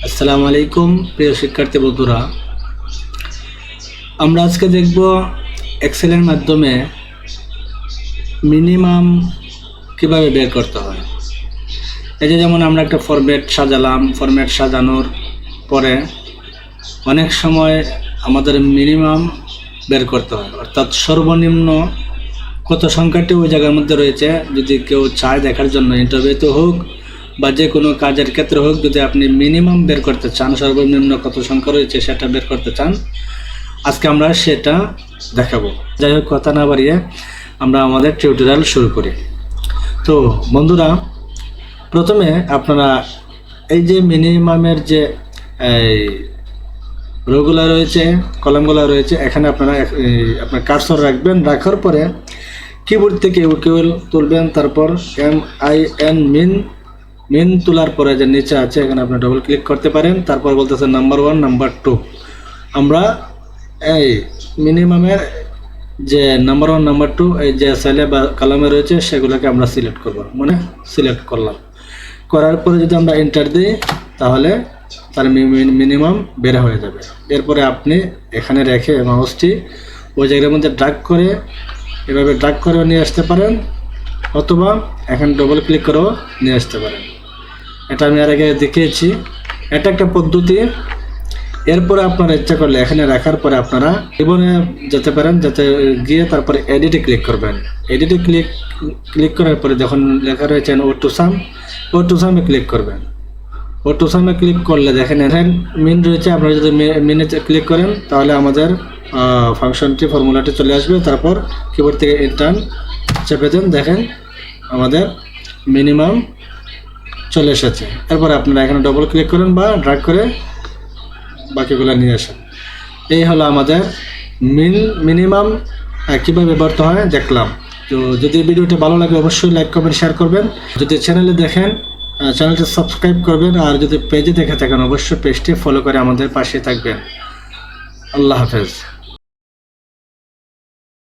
আসসালামু আলাইকুম প্রিয় শিক্ষার্থী বন্ধুরা, আমরা আজকে দেখব এক্সেলের মাধ্যমে মিনিমাম কিভাবে বের করতে হয়। এই যে যেমন আমরা একটা ফরম্যাট সাজালাম, ফরম্যাট সাজানোর পরে অনেক সময় আমাদের মিনিমাম বের করতে হয়, অর্থাৎ সর্বনিম্ন কত সংখ্যাটি ওই জায়গার মধ্যে রয়েছে। যদি কেউ চায় দেখার জন্য, ইন্টারভিউতে হোক বা যে কোনো কাজের ক্ষেত্রে হোক, যদি আপনি মিনিমাম বের করতে চান, সর্বনিম্ন কত সংখ্যা রয়েছে সেটা বের করতে চান, আজকে আমরা সেটা দেখাবো। যাই হোক, কথা না বাড়িয়ে আমরা আমাদের টিউটোরিয়াল শুরু করি। তো বন্ধুরা, প্রথমে আপনারা এই যে মিনিমামের যে এই রোগুলো রয়েছে, কলামগুলো রয়েছে, এখানে আপনারা আপনার কার্সর রাখবেন। রাখার পরে কিবোর্ড থেকে ইকুয়াল তুলবেন, তারপর MIN মিন তোলার পরে যে নিচে আছে এখানে আপনি ডবল ক্লিক করতে পারেন। তারপর বলতেছে নাম্বার 1, নাম্বার 2। আমরা এই মিনিমামের যে নাম্বার 1, নাম্বার 2 এই যে সেলে বা কলামে রয়েছে সেগুলোকে আমরা সিলেক্ট করব, মানে সিলেক্ট করলাম। করার পরে যদি আমরা এন্টার দিই তাহলে তার মিনিমাম বের হয়ে যাবে। এরপরে আপনি এখানে রেখে মাউসটি ওই জায়গার মধ্যে ড্র্যাগ করে এভাবে ড্র্যাগ করে নিয়ে আসতে পারেন, অথবা এখানে ডবল ক্লিক করেও নিয়ে আসতে পারেন। এটা আমি আর আগে দেখিয়েছি, এটা একটা পদ্ধতি। এরপরে আপনারা ইচ্ছা করলে এখানে রাখার পরে আপনারা জীবনে যেতে পারেন, যাতে গিয়ে তারপরে এডিটে ক্লিক করবেন। এডিটে ক্লিক করার পরে যখন লেখা রয়েছে ও টু সামে ক্লিক করবেন। ও টু সামে ক্লিক করলে দেখেন এখানে মিন রয়েছে। আপনারা যদি মিনে ক্লিক করেন তাহলে আমাদের ফাংশনটি, ফর্মুলাটি চলে আসবে। তারপর কিবোর্ড থেকে এন্টার চেপে দেন, দেখেন আমাদের মিনিমাম চলে এসেছে। এরপরে আপনারা এখানে ডবল ক্লিক করেন বা ড্র্যাগ করে বাকিগুলো নিয়ে আসেন। এই হলো আমাদের মিনিমাম কীভাবে ব্যবহৃত হয় দেখলাম। তো যদি ভিডিওটি ভালো লাগে অবশ্যই লাইক করবেন, শেয়ার করবেন। যদি চ্যানেলে দেখেন চ্যানেলটি সাবস্ক্রাইব করবেন, আর যদি পেজে দেখে থাকেন অবশ্যই পেজটি ফলো করে আমাদের পাশে থাকবেন। আল্লাহ হাফেজ।